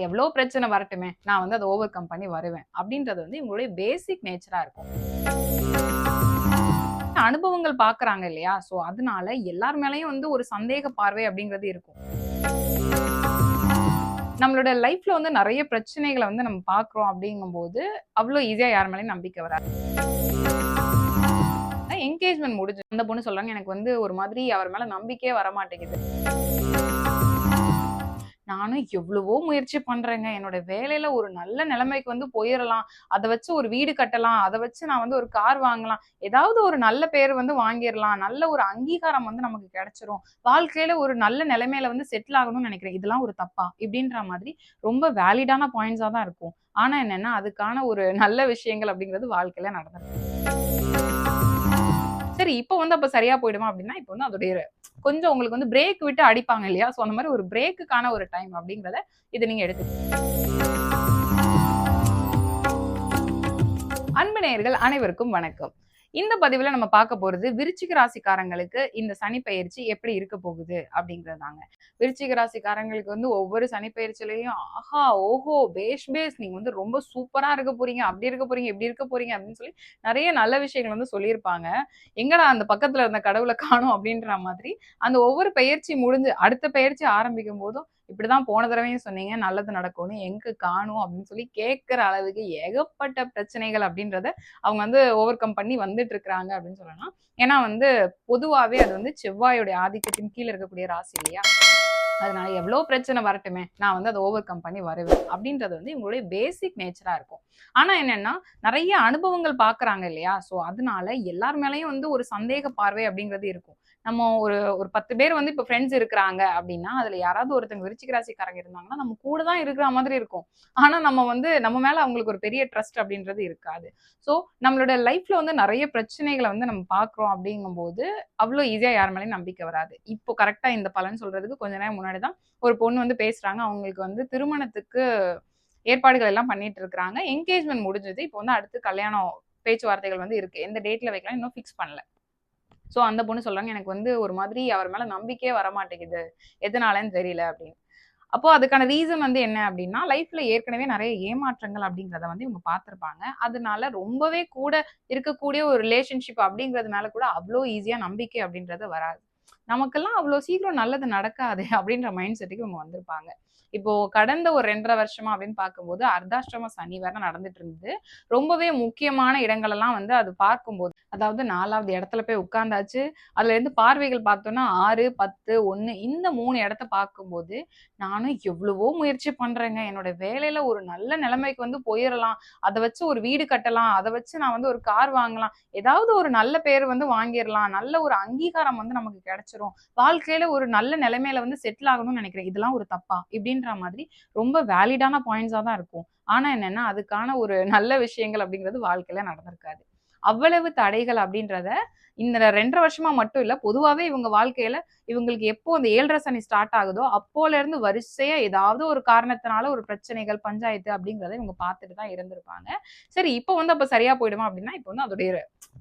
எவ்வளோ பிரச்சனை வரட்டுமே, நான் வந்து அத ஓவர் கம் பண்ணி வருவேன். அப்படின்றது வந்து இவங்களுடைய பேசிக் நேச்சரா இருக்கும். அனுபவங்கள் பார்க்குறாங்க இல்லையா? ஸோ அதனால எல்லார் மேலயும் வந்து ஒரு சந்தேக பார்வை அப்படிங்கிறது இருக்கும். நம்மளோட லைஃப்ல வந்து நெறைய பிரச்சனைகள வந்து நம்ம பார்க்குறோம் அப்படிங்கும்போது, அவ்வளோ ஈஸியா யார் மேலயும் நம்பிக்கை வராது. என்கேஜ்மென்ட் முடிஞ்சு அந்த பொண்ணு சொல்றாங்க, எனக்கு வந்து ஒரு மாதிரி அவர் மேல நம்பிக்கையே வரமாட்டேங்குது. நானும் எவ்வளவோ முயற்சி பண்றேங்க. என்னோட வேலையில ஒரு நல்ல நிலைமைக்கு வந்து போயிறலாம். அத வச்சு ஒரு வீடு கட்டலாம். அத வச்சு நான் வந்து ஒரு கார் வாங்கலாம். ஏதாவது ஒரு நல்ல பேர் வந்து வாங்கிரலாம். நல்ல ஒரு அங்கீகாரம் வந்து நமக்கு கிடைச்சிரும். வாழ்க்கையில ஒரு நல்ல நிலைமையில வந்து செட்டில் ஆகணும்னு நெனைக்கிறேன். இதெல்லாம் ஒரு தப்பா? இப்படின்ற மாதிரி ரொம்ப வேலிடான பாயிண்ட்ஸா தான் இருக்கும். ஆனா என்னன்னா, அதுக்கான ஒரு நல்ல விஷயங்கள் அப்படிங்கிறது வாழ்க்கையில நடந்திருக்கு. சரி, இப்ப வந்து அப்ப சரியா போயிடுமா அப்படின்னா, இப்ப வந்து அதோடைய கொஞ்சம் உங்களுக்கு வந்து பிரேக் விட்டு அடிப்பாங்க இல்லையா? சோ அந்த மாரி ஒரு பிரேக்குக்கான ஒரு டைம் அப்படிங்கிறத இத நீங்க அன்பு நேயர்கள் அனைவருக்கும் வணக்கம். இந்த பதிவுல நம்ம பார்க்க போறது விருச்சிக ராசிக்காரங்களுக்கு இந்த சனி பெயர்ச்சி எப்படி இருக்க போகுது அப்படிங்கிறது தாங்க. விருச்சிக ராசிக்காரங்களுக்கு வந்து ஒவ்வொரு சனி பெயர்ச்சியிலயும் ஆஹா, ஓஹோ, பேஷ் பேஷ் நீங்க வந்து ரொம்ப சூப்பரா இருக்க போறீங்க, அப்படி இருக்க போறீங்க, இப்படி இருக்க போறீங்க அப்படின்னு சொல்லி நெறைய நல்ல விஷயங்கள் வந்து சொல்லியிருப்பாங்க. எங்கடா அந்த பக்கத்துல இருந்த கடவுள காணோம் அப்படின்ற மாதிரி அந்த ஒவ்வொரு பெயர்ச்சி முடிஞ்சு அடுத்த பெயர்ச்சி ஆரம்பிக்கும் போதும் இப்படிதான் போன தடவையும் சொன்னீங்க நல்லது நடக்கும்னு எங்க காணோம் அப்படின்னு சொல்லி கேட்கிற அளவுக்கு ஏகப்பட்ட பிரச்சனைகள் அப்படின்றத அவங்க வந்து ஓவர் கம் பண்ணி வந்துட்டு இருக்கிறாங்க அப்படின்னு சொல்லலாம். ஏன்னா வந்து பொதுவாவே அது வந்து செவ்வாயோட ஆதிக்கத்தின் கீழ இருக்கக்கூடிய ராசி இல்லையா? அதனால எவ்வளோ பிரச்சனை வரட்டுமே, நான் வந்து அத ஓவர் கம் பண்ணி வருவேன். அப்படின்றது வந்து இவங்களுடைய பேசிக் நேச்சரா இருக்கும். ஆனா என்னன்னா, நெறைய அனுபவங்கள் பார்க்குறாங்க இல்லையா? ஸோ அதனால எல்லார் மேலயும் வந்து ஒரு சந்தேக பார்வை அப்படிங்கிறது இருக்கும். நம்ம ஒரு ஒரு 10 பேர் வந்து இப்ப ஃப்ரெண்ட்ஸ் இருக்கிறாங்க அப்படின்னா, அதுல யாராவது ஒருத்தங்க விருச்சிக ராசிக்காரங்க இருந்தாங்கன்னா, நம்ம கூட தான் இருக்கிற மாதிரி இருக்கும். ஆனா நம்ம வந்து நம்ம மேல அவங்களுக்கு ஒரு பெரிய ட்ரஸ்ட் அப்படின்றது இருக்காது. ஸோ நம்மளோட லைஃப்ல வந்து நெறைய பிரச்சனைகள வந்து நம்ம பார்க்குறோம் அப்படிங்கும்போது, அவ்வளோ ஈஸியா யார் மேலயும் நம்பிக்கை வராது. இப்போ கரெக்ட்டா இந்த பலன் சொல்றதுக்கு கொஞ்ச நேரம் முன்னாடி தான் ஒரு பொண்ணு வந்து பேசுறாங்க. அவங்களுக்கு வந்து திருமணத்துக்கு ஏற்பாடுகள் எல்லாம் பண்ணிட்டு இருக்கிறாங்க. என்கேஜ்மென்ட் முடிஞ்சது. இப்போ வந்து அடுத்து கல்யாணம் பேச்சுவார்த்தைகள் வந்து இருக்கு. எந்த டேட்ல வைக்கலாம் இன்னும் ஃபிக்ஸ் பண்ணல. ஸோ அந்த பொண்ணு சொல்றாங்க, எனக்கு வந்து ஒரு மாதிரி அவர் மேல நம்பிக்கையே வரமாட்டேங்குது. எதனாலன்னு தெரியல அப்படின்னு. அப்போ அதுக்கான ரீசன் வந்து என்ன அப்படின்னா, லைஃப்ல ஏற்கனவே நெறைய ஏமாற்றங்கள் அப்படிங்கிறத வந்து இவங்க பார்த்திருப்பாங்க. அதனால ரொம்பவே கூட இருக்கக்கூடிய ஒரு ரிலேஷன்ஷிப் அப்படிங்கிறது மேல கூட அவ்ளோ ஈஸியா நம்பிக்கை அப்படின்றது வராது. நமக்கெல்லாம் அவ்ளோ சீக்கிரம் நல்லது நடக்காதே அப்படின்ற மைண்ட் செட்டுக்கு இவங்க வந்திருப்பாங்க. இப்போ கடந்த ஒரு 2 1/2 வருஷமா அப்படின்னு பார்க்கும்போது, அர்த்தாஷ்டம சனி வேற நடந்துட்டு இருந்தது. ரொம்பவே முக்கியமான இடங்கள் எல்லாம் வந்து அது பார்க்கும்போது, அதாவது 4வது இடத்துல போய் உட்கார்ந்தாச்சு. அதுல இருந்து பார்வைகள் பார்த்தோம்னா 6, 10, 1 இந்த 3 இடத்த பார்க்கும்போது, நானும் எவ்வளவோ முயற்சி பண்றேங்க. என்னோட வேலையில ஒரு நல்ல நிலைமைக்கு வந்து போயிறலாம். அத வச்சு ஒரு வீடு கட்டலாம். அத வச்சு நான் வந்து ஒரு கார் வாங்கலாம். ஏதாவது ஒரு நல்ல பேர் வந்து வாங்கிரலாம். நல்ல ஒரு அங்கீகாரம் வந்து நமக்கு கிடைச்சிரும். வாழ்க்கையில ஒரு நல்ல நிலைமையில வந்து செட்டில் ஆகணும்னு நினைக்கிறேன். இதெல்லாம் ஒரு தப்பா? இப்படின்ற மாதிரி ரொம்ப வேலிடான பாயிண்ட்ஸா தான் இருக்கும். ஆனா என்னன்னா, அதுக்கான ஒரு நல்ல விஷயங்கள் அப்படிங்கிறது வாழ்க்கையில நடந்திருக்காது. அவ்வளவு தடைகள் அப்படின்றத இந்த 2 1/2 வருஷமா மட்டும் இல்ல. பொதுவாவே இவங்க வாழ்க்கையில இவங்களுக்கு எப்போ அந்த 7 1/2 சனி ஸ்டார்ட் ஆகுதோ, அப்போல இருந்து வரிசையா ஏதாவது ஒரு காரணத்தினால ஒரு பிரச்சனைகள், பஞ்சாயத்து அப்படிங்கிறத இவங்க பார்த்துட்டு தான் இருந்திருப்பாங்க. சரி, இப்போ வந்து அப்ப சரியா போயிடுமா அப்படின்னா, இப்போ வந்து அதோடைய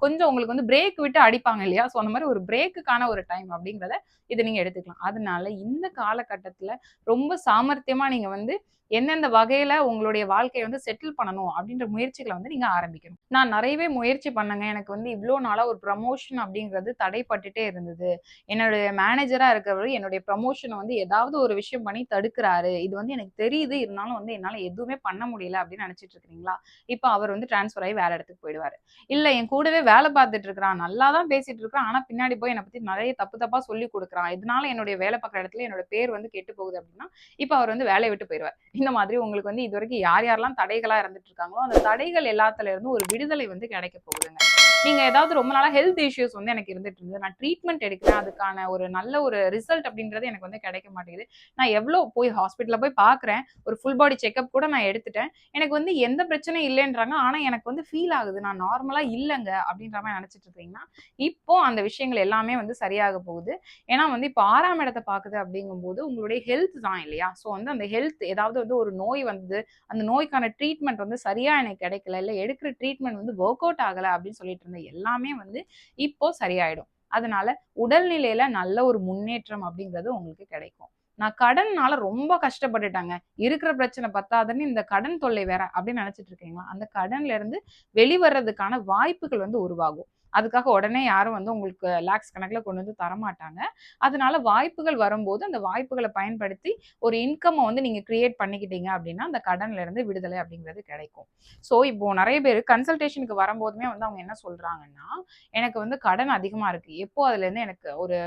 கொஞ்சம் உங்களுக்கு வந்து பிரேக் விட்டு அடிப்பாங்க இல்லையா? ஸோ அந்த மாரி ஒரு பிரேக்குக்கான ஒரு டைம் அப்படிங்கிறத இத நீங்க எடுத்துக்கலாம். அதனால இந்த காலகட்டத்தில ரொம்ப சாமர்த்தியமா நீங்க வந்து எந்தெந்த வகையில உங்களுடைய வாழ்க்கைய வந்து செட்டில் பண்ணணும் அப்படின்ற முயற்சிகள வந்து நீங்க ஆரம்பிக்கணும். நான் நெறையவே முயற்சி பண்ணேங்க. எனக்கு வந்து இவ்ளோ நாளா ஒரு ப்ரமோஷன் அப்படிங்கிறது தடைப்பட்டுட்டே இருந்தது. என்னுடைய மேனேஜரா இருக்கிறவரு என்னுடைய ப்ரமோஷன வந்து ஏதாவது ஒரு விஷயம் பண்ணி தடுக்குறாரு. இது வந்து எனக்கு தெரியுது. இருந்தாலும் வந்து என்னால எதுவுமே பண்ண முடியல அப்படின்னு நெனச்சுட்டு இருக்கிறீங்களா? இப்ப அவர் வந்து ட்ரான்ஸ்ஃபர் ஆயி வேற இடத்துக்கு போயிடுவாரு. இல்ல என் கூடவே வேலை பார்த்துட்டு இருக்கிறான். நல்லா தான் பேசிட்டு இருக்கிறான். ஆனா பின்னாடி போய் என்ன பத்தி நெறைய தப்பு தப்பா சொல்லிக் குடுக்குறான். இதனால என்னுடைய வேலை பார்க்குற இடத்துல என்னோட பேர் வந்து கெட்டு போகுது அப்படின்னா, இப்ப அவர் வந்து வேலைய விட்டு போயிருவார். இந்த மாதிரி உங்களுக்கு வந்து இதுவரைக்கும் யார் யாரெல்லாம் தடைகளா இருந்துட்டு இருக்காங்களோ, அந்த தடைகள் எல்லாத்துல இருந்தும் ஒரு விடுதலை வந்து கிடைக்க போகுதுங்க. நீங்க ஏதாவது ரொம்ப நாளா ஹெல்த் இஷ்யூஸ் வந்து எனக்கு இருந்துட்டு இருந்தது. நான் ட்ரீட்மெண்ட் எடுக்கிறேன். அதுக்கான ஒரு நல்ல ஒரு ரிசல்ட் அப்படின்றது எனக்கு வந்து கிடைக்க மாட்டேங்குது. நான் எவ்ளோ போய் ஹாஸ்பிட்டல்ல போய் பார்க்குறேன். ஒரு ஃபுல் பாடி செக்கப் கூட நான் எடுத்துட்டேன். எனக்கு வந்து எந்த பிரச்சனையும் இல்லைன்றாங்க. ஆனா எனக்கு வந்து ஃபீல் ஆகுது. நான் நார்மலா இல்லங்க அப்படின்ற மாரி நெனச்சுட்டு இருக்கீங்கன்னா, இப்போ அந்த விஷயங்கள் எல்லாமே வந்து சரியாக போகுது. ஏன்னா வந்து இப்போ 6ஆம் இடத்த பாக்குது அப்படிங்கும்போது உங்களுடைய ஹெல்த் தான் இல்லையா? ஸோ வந்து அந்த ஹெல்த் ஏதாவது வந்து ஒரு நோய் வந்து அந்த நோய்க்கான ட்ரீட்மெண்ட் வந்து சரியா எனக்கு கிடைக்கல. இல்ல எடுக்கிற ட்ரீட்மெண்ட் வந்து ஒர்க் அவுட் ஆகல அப்படின்னு சொல்லிட்டு இருந்த எல்லாமே வந்து இப்போ சரியாயிடும். அதனால உடல்நிலையில நல்ல ஒரு முன்னேற்றம் அப்படிங்கிறது உங்களுக்கு கிடைக்கும். நான் கடன்னால ரொம்ப கஷ்டப்பட்டுட்டாங்க. இருக்கிற பிரச்சனை பத்தாதுன்னு இந்த கடன் தொல்லை வேற அப்படின்னு நினைச்சிட்டு இருக்கீங்களா? அந்த கடன்ல இருந்து வெளிவர்றதுக்கான வாய்ப்புகள் வந்து உருவாகும். அதுக்காக உடனே யாரும் வந்து உங்களுக்கு லேக்ஸ் கணக்குல கொண்டு வந்து தரமாட்டாங்க. அதனால வாய்ப்புகள் வரும்போது அந்த வாய்ப்புகள பயன்படுத்தி ஒரு இன்கம்ம வந்து நீங்க கிரியேட் பண்ணிக்கிட்டீங்க அப்படின்னா, அந்த கடன்ல இருந்து விடுதலை அப்படிங்கிறது கிடைக்கும். ஸோ இப்போ நெறைய பேரு கன்சல்டேஷனுக்கு வரும்போதுமே வந்து அவங்க என்ன சொல்றாங்கன்னா, எனக்கு வந்து கடன் அதிகமா இருக்கு. எப்போ அதுலேருந்து எனக்கு ஒரு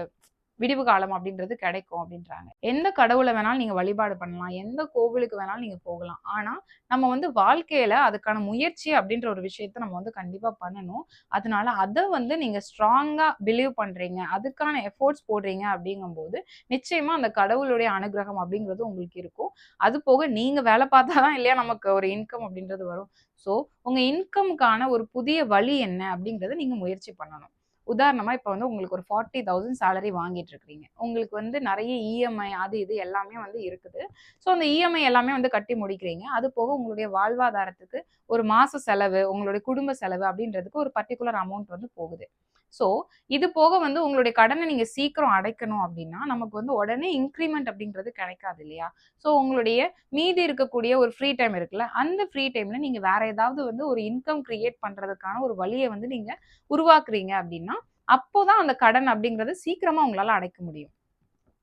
விடிவு காலம் அப்படின்றது கிடைக்கும் அப்படின்றாங்க. எந்த கடவுள வேணாலும் நீங்க வழிபாடு பண்ணலாம். எந்த கோவிலுக்கு வேணாலும் நீங்க போகலாம். ஆனா, நம்ம வந்து வாழ்க்கையில அதுக்கான முயற்சி அப்படின்ற ஒரு விஷயத்த நம்ம வந்து கண்டிப்பா பண்ணணும். அதனால அத வந்து நீங்க ஸ்ட்ராங்கா பிலீவ் பண்றீங்க. அதுக்கான எஃபோர்ட்ஸ் போடுறீங்க அப்படிங்கும்போது, நிச்சயமா அந்த கடவுளுடைய அனுகிரகம் அப்படிங்கிறது உங்களுக்கு இருக்கும். அது போக நீங்க வேலை பார்த்தா தான் இல்லையா நமக்கு ஒரு இன்கம் அப்படின்றது வரும். ஸோ, உங்க இன்கம்க்கான ஒரு புதிய வழி என்ன அப்படிங்கிறத நீங்க முயற்சி பண்ணணும். உதாரணமா இப்ப வந்து உங்களுக்கு ஒரு 40,000 சேலரி வாங்கிட்டு இருக்கிறீங்க. உங்களுக்கு வந்து நெறைய இஎம்ஐ அது இது எல்லாமே வந்து இருக்குது. ஸோ அந்த இஎம்ஐ எல்லாமே வந்து கட்டி முடிக்கிறீங்க. அது போக உங்களுடைய வாழ்வாதாரத்துக்கு ஒரு மாச செலவு, உங்களுடைய குடும்ப செலவு அப்படின்றதுக்கு ஒரு பர்ட்டிகுலர் அமௌண்ட் வந்து போகுது. ஸோ இது போக வந்து உங்களுடைய கடன நீங்க சீக்கிரம் அடைக்கணும் அப்படின்னா, நமக்கு வந்து உடனே இன்கிரிமெண்ட் அப்படின்றது கிடைக்காது இல்லையா? ஸோ உங்களுடைய மீதி இருக்கக்கூடிய ஒரு ஃப்ரீ டைம் இருக்குல்ல, அந்த ஃப்ரீ டைம்ல நீங்க வேற ஏதாவது வந்து ஒரு இன்கம் கிரியேட் பண்றதுக்கான ஒரு வழிய வந்து நீங்க உருவாக்குறீங்க அப்படின்னா, அப்போதான் அந்த கடன் அப்படிங்கிறது சீக்கிரமா உங்களால அடைக்க முடியும்.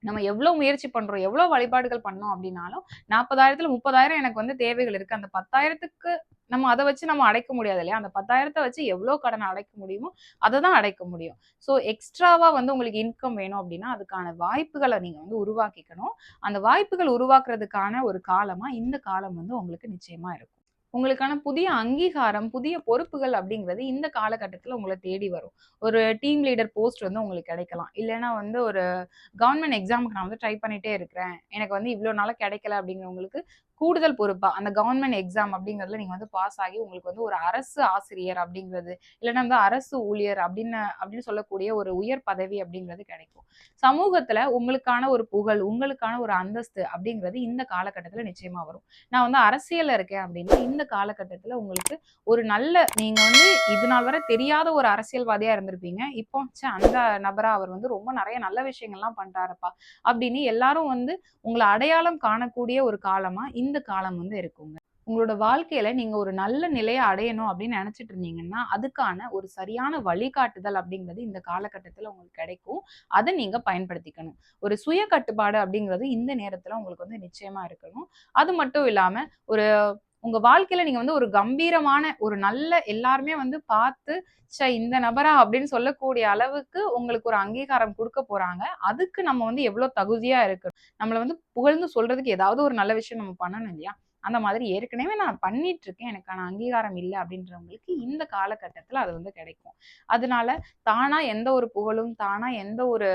நம்ம எவ்வளோ முயற்சி பண்றோம், எவ்வளோ வழிபாடுகள் பண்ணோம் அப்படின்னாலும், 40,000த்துல 30,000 எனக்கு வந்து தேவைகள் இருக்கு. அந்த 10,000த்துக்கு நம்ம அத வச்சு நம்ம அடைக்க முடியாது இல்லையா? அந்த 10,000த்த வச்சு எவ்வளோ கடன அடைக்க முடியுமோ, அத தான் அடைக்க முடியும். ஸோ எக்ஸ்ட்ராவா வந்து உங்களுக்கு இன்கம் வேணும் அப்படின்னா, அதுக்கான வாய்ப்புகள நீங்க வந்து உருவாக்கிக்கணும். அந்த வாய்ப்புகள் உருவாக்குறதுக்கான ஒரு காலமா, இந்த காலம் வந்து உங்களுக்கு நிச்சயமா இருக்கும். உங்களுக்கான புதிய அங்கீகாரம், புதிய பொறுப்புகள் அப்படிங்கிறது இந்த காலகட்டத்தில உங்கள தேடி வரும். ஒரு டீம் லீடர் போஸ்ட் வந்து உங்களுக்கு கிடைக்கலாம். இல்லன்னா வந்து ஒரு கவர்ன்மென்ட் எக்ஸாம்க்கு நான் வந்து ட்ரை பண்ணிட்டே இருக்கிறேன். எனக்கு வந்து இவ்ளோ நாளா கிடைக்கல அப்படிங்கிறவங்களுக்கு கூடுதல் பொறுப்பா, அந்த கவர்ன்மென்ட் எக்ஸாம் அப்படிங்கிறதுல நீங்க வந்து பாஸ் ஆகி உங்களுக்கு வந்து ஒரு அரசு ஆசிரியர் அப்படிங்கிறது, இல்லன்னா வந்து அரசு ஊழியர் அப்படின்னு சொல்லக்கூடிய ஒரு உயர் பதவி அப்படிங்கிறது கிடைக்கும். சமூகத்துல உங்களுக்கான ஒரு புகழ், உங்களுக்கான ஒரு அந்தஸ்து அப்படிங்கிறது இந்த காலகட்டத்தில நிச்சயமா வரும். நான் வந்து அரசியல்ல இருக்கேன் அப்படின்னா, இந்த காலகட்டத்தில உங்களுக்கு ஒரு நல்ல நீங்க வந்து இது நாள் வரை தெரியாத ஒரு அரசியல்வாதியா இருந்திருப்பீங்க. இப்போ அந்த நபரா அவர் வந்து ரொம்ப நெறைய நல்ல விஷயங்கள்லாம் பண்றாருப்பா, அப்படின்னு எல்லாரும் வந்து உங்கள அடையாளம் காணக்கூடிய ஒரு காலமா இந்த காலம் வந்து இருக்குங்க. உங்களோட வாழ்க்கையில நீங்க ஒரு நல்ல நிலைய அடையணும் அப்படின்னு நெனச்சிட்டு இருந்தீங்கன்னா, அதுக்கான ஒரு சரியான வழிகாட்டுதல் அப்படிங்கிறது இந்த காலகட்டத்தில உங்களுக்கு கிடைக்கும். அத நீங்க பயன்படுத்திக்கணும். ஒரு சுய கட்டுப்பாடு அப்படிங்கிறது இந்த நேரத்தில உங்களுக்கு வந்து நிச்சயமா இருக்கணும். அது மட்டும் இல்லாம ஒரு உங்க வாழ்க்கையில நீங்க வந்து ஒரு கம்பீரமான, ஒரு நல்ல எல்லாருமே வந்து பார்த்து, இந்த நபரா அப்படின்னு சொல்லக்கூடிய அளவுக்கு உங்களுக்கு ஒரு அங்கீகாரம் குடுக்க போறாங்க. அதுக்கு நம்ம வந்து எவ்வளோ தகுதியா இருக்கணும். நம்மள வந்து புகழ்ந்து சொல்றதுக்கு ஏதாவது ஒரு நல்ல விஷயம் நம்ம பண்ணணும் இல்லையா? அந்த மாதிரி ஏற்கனவே நான் பண்ணிட்டு இருக்கேன். எனக்கான அங்கீகாரம் இல்ல அப்படின்றவங்களுக்கு இந்த காலகட்டத்தில அது வந்து கிடைக்கும். அதனால தானா எந்த ஒரு புகழும், தானா எந்த ஒரு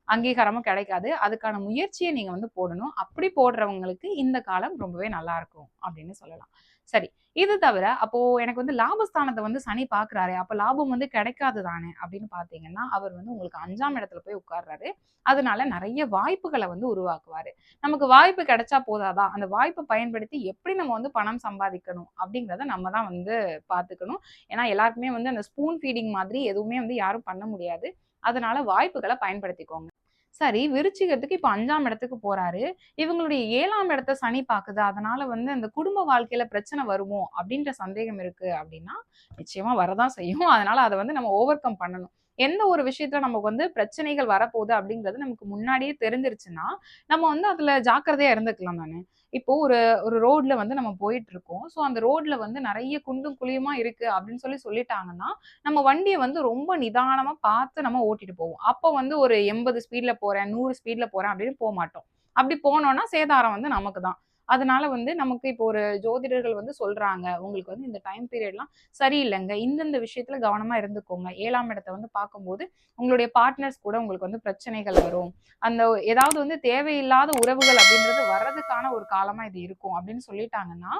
அங்கீகாரமும் கிடைக்காது. அதுக்கான முயற்சிய நீங்க வந்து போடணும். அப்படி போடுறவங்களுக்கு இந்த காலம் ரொம்பவே நல்லா இருக்கும் அப்படின்னு சொல்லலாம். சரி. இது தவிர அப்போ எனக்கு வந்து லாபஸ்தானத்த வந்து சனி பார்க்குறாரே, அப்ப லாபம் வந்து கிடைக்காது தானே அப்படின்னு பார்த்தீங்கன்னா, அவர் வந்து உங்களுக்கு 5ஆம் இடத்துல போய் உட்கார்றாரு. அதனால நெறைய வாய்ப்புகள வந்து உருவாக்குவாரு. நமக்கு வாய்ப்பு கிடைச்சா போதாதா? அந்த வாய்ப்ப பயன்படுத்தி எப்படி நம்ம வந்து பணம் சம்பாதிக்கணும் அப்படிங்கிறத நம்ம தான் வந்து பார்த்துக்கணும். ஏன்னா எல்லாருக்குமே வந்து அந்த ஸ்பூன் ஃபீடிங் மாதிரி எதுவுமே வந்து யாரும் பண்ண முடியாது. அதனால வாய்ப்புகள பயன்படுத்திக்கோங்க. சரி, விருச்சிகத்துக்கு இப்ப 5ஆம் இடத்துக்கு போறாரு. இவங்களுடைய 7ஆம் இடத்த சனி பாக்குது. அதனால வந்து அந்த குடும்ப வாழ்க்கையில பிரச்சனை வருமோ? அப்படின்ற சந்தேகம் இருக்கு அப்படின்னா, நிச்சயமா வரதான் செய்யும். அதனால அத வந்து நம்ம ஓவர் கம் பண்ணணும். எந்த ஒரு விஷயத்துல நமக்கு வந்து பிரச்சனைகள் வரப்போகுது அப்படிங்கிறது நமக்கு முன்னாடியே தெரிஞ்சிருச்சுன்னா, நம்ம வந்து அதுல ஜாக்கிரதையா இருந்துக்கலாம் தானே! இப்போ ஒரு ஒரு ரோட்ல வந்து நம்ம போயிட்டுருக்கோம். ஸோ அந்த ரோட்ல வந்து நெறைய குண்டும் குழியுமா இருக்கு அப்படின்னு சொல்லிட்டாங்கன்னா, நம்ம வண்டிய வந்து ரொம்ப நிதானமா பார்த்து நம்ம ஓட்டிட்டு போவோம். அப்போ வந்து ஒரு 80 ஸ்பீட்ல போறேன், 100 ஸ்பீட்ல போறேன் அப்படின்னு போமாட்டோம். அப்படி போனோம்னா சேதாரம் வந்து நமக்கு தான். அதனால வந்து நமக்கு இப்போ ஒரு ஜோதிடர்கள் வந்து சொல்றாங்க, உங்களுக்கு வந்து இந்த டைம் பீரியட்லாம் சரியில்லங்க. இந்தந்த விஷயத்துல கவனமா இருந்துக்கோங்க. 7ஆம் இடத்த வந்து பார்க்கும்போது, உங்களுடைய பார்ட்னர்ஸ் கூட உங்களுக்கு வந்து பிரச்சனைகள் வரும். அந்த ஏதாவது வந்து தேவையில்லாத உறவுகள் அப்படின்றது வர்றதுக்கான ஒரு காலமா இது இருக்கும் அப்படின்னு சொல்லிட்டாங்கன்னா,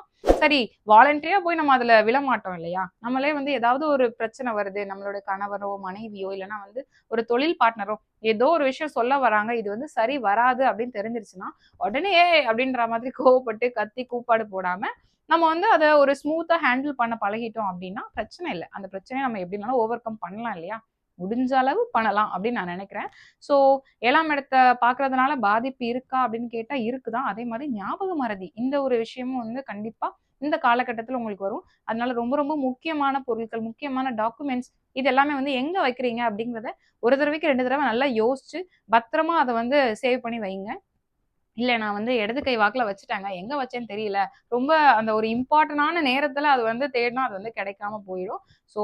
சரி வாலண்டரியா போய் நம்ம அதுல விழமாட்டோம் இல்லையா? நம்மளே வந்து ஏதாவது ஒரு பிரச்சனை வருது. நம்மளோட கணவரோ, மனைவியோ இல்லன்னா வந்து ஒரு தொழில் பார்ட்னரோ ஏதோ ஒரு விஷயம் சொல்ல வராங்க. இது வந்து சரி வராது அப்படின்னு தெரிஞ்சிருச்சுன்னா, உடனே ஏய் அப்படின்ற மாதிரி கோவப்பட்டு கத்தி கூப்பாடு போடாம, நம்ம வந்து அத ஒரு ஸ்மூத்தா ஹேண்டில் பண்ண பழகிட்டோம் அப்படின்னா பிரச்சனை இல்ல. அந்த பிரச்சனைய நம்ம எப்படினாலும் ஓவர் கம் பண்ணலாம் இல்லையா? முடிஞ்ச அளவு பண்ணலாம் அப்படின்னு நான் நினைக்கிறேன். ஸோ 7ஆம் இடத்த பார்க்கறதுனால பாதிப்பு இருக்கா அப்படின்னு கேட்டா இருக்குதான். அதே மாதிரி ஞாபக மறதி இந்த ஒரு விஷயமும் வந்து கண்டிப்பா இந்த காலகட்டத்தில உங்களுக்கு வரும். அதனால ரொம்ப ரொம்ப முக்கியமான பொருட்கள், முக்கியமான டாக்குமெண்ட்ஸ் இது எல்லாமே வந்து எங்க வைக்கிறீங்க அப்படிங்கிறத ஒரு தடவைக்கு 2 தடவ நல்லா யோசிச்சு பத்திரமா அத வந்து சேவ் பண்ணி வைங்க. இல்ல நான் வந்து இடது கை வாக்குல வச்சுட்டேங்க. எங்க வச்சேன்னு தெரியல. ரொம்ப அந்த ஒரு இம்பார்ட்டன்டான நேரத்துல அது வந்து தேடுனா அது வந்து கிடைக்காம போயிடும். ஸோ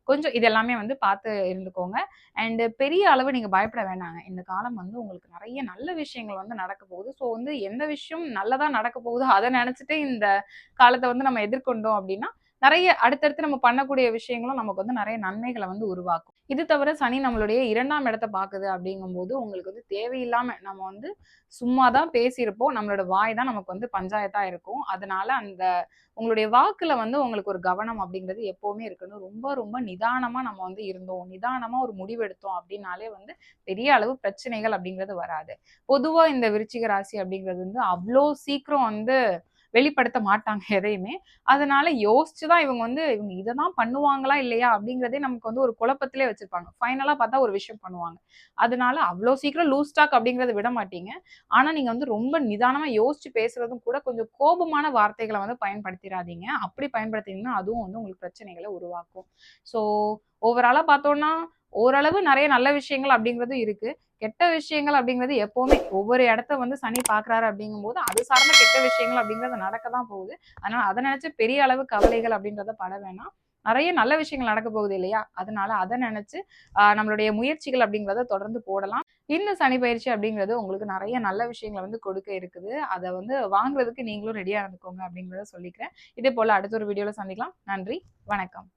கொஞ்சம் இது எல்லாமே வந்து பார்த்து இருந்துக்கோங்க. அண்ட் பெரிய அளவு நீங்க பயப்பட வேணாங்க. இந்த காலம் வந்து உங்களுக்கு நெறைய நல்ல விஷயங்கள் வந்து நடக்க போகுது. ஸோ வந்து எந்த விஷயம் நல்லதா நடக்க போகுதோ அத நெனச்சுட்டு இந்த காலத்த வந்து நம்ம எதிர்கொண்டோம் அப்டின்னா, நெறைய அடுத்தடுத்து நம்ம பண்ணக்கூடிய விஷயங்களும் நமக்கு வந்து நெறைய நன்மைகள வந்து உருவாக்கும். இது தவிர சனி நம்மளுடைய 2ஆம் இடத்த பாக்குது அப்படிங்கும்போது, உங்களுக்கு வந்து தேவையில்லாம நம்ம வந்து சும்மா தான் பேசியிருப்போம். நம்மளோட வாய் தான் நமக்கு வந்து பஞ்சாயத்தா இருக்கும். அதனால அந்த உங்களுடைய வாக்குல வந்து உங்களுக்கு ஒரு கவனம் அப்படிங்கிறது எப்பவுமே இருக்கணும். ரொம்ப ரொம்ப நிதானமா நம்ம வந்து இருந்தோம். நிதானமா ஒரு முடிவு எடுத்தோம் அப்படின்னாலே வந்து பெரிய அளவு பிரச்சனைகள் அப்படிங்கிறது வராது. பொதுவா இந்த விருச்சிக ராசி அப்படிங்கிறது வந்து அவ்ளோ சீக்கிரம் வந்து வெளிப்படுத்த மாட்டாங்க எதையுமே. அதனால யோசிச்சு தான் இவங்க இத தான் பண்ணுவாங்களா? இல்லையா? அப்படிங்கிறதே நமக்கு வந்து ஒரு குழப்பத்திலே வச்சிருப்பாங்க. ஃபைனலா பார்த்தா ஒரு விஷயம் பண்ணுவாங்க. அதனால அவ்ளோ சீக்கிரம் லூஸ் டாக் அப்படிங்கிறத விட மாட்டீங்க. ஆனா, நீங்க வந்து ரொம்ப நிதானமா யோசிச்சு பேசுறதும் கூட கொஞ்சம் கோபமான வார்த்தைகள வந்து பயன்படுத்திறாதீங்க. அப்படி பயன்படுத்தினீங்கன்னா, அதுவும் வந்து உங்களுக்கு பிரச்சனைகள உருவாக்கும். ஸோ, ஓவராலா பார்த்தோம்னா, ஓரளவு நெறைய நல்ல விஷயங்கள் அப்படிங்கிறதும் இருக்கு. கெட்ட விஷயங்கள் அப்படிங்கிறது எப்பவுமே ஒவ்வொரு இடத்த வந்து சனி பார்க்குறாரு அப்படிங்கும்போது, அது சார்ந்த கெட்ட விஷயங்கள் அப்படிங்கிறது நடக்க தான் போகுது. அதனால அத நெனச்சு பெரிய அளவு கவலைகள் அப்படின்றத பட வேணாம். நெறைய நல்ல விஷயங்கள் நடக்க போகுது இல்லையா? அதனால அத நெனச்சு நம்மளுடைய முயற்சிகள் அப்படிங்கிறத தொடர்ந்து போடலாம். இந்த சனி பயிற்சி அப்படிங்கிறது உங்களுக்கு நெறைய நல்ல விஷயங்கள வந்து கொடுக்க இருக்குது. அத வந்து வாங்குறதுக்கு நீங்களும் ரெடியா இருந்துக்கோங்க அப்படிங்கிறத சொல்லிக்கிறேன். இதே போல அடுத்த ஒரு வீடியோல சந்திக்கலாம். நன்றி, வணக்கம்.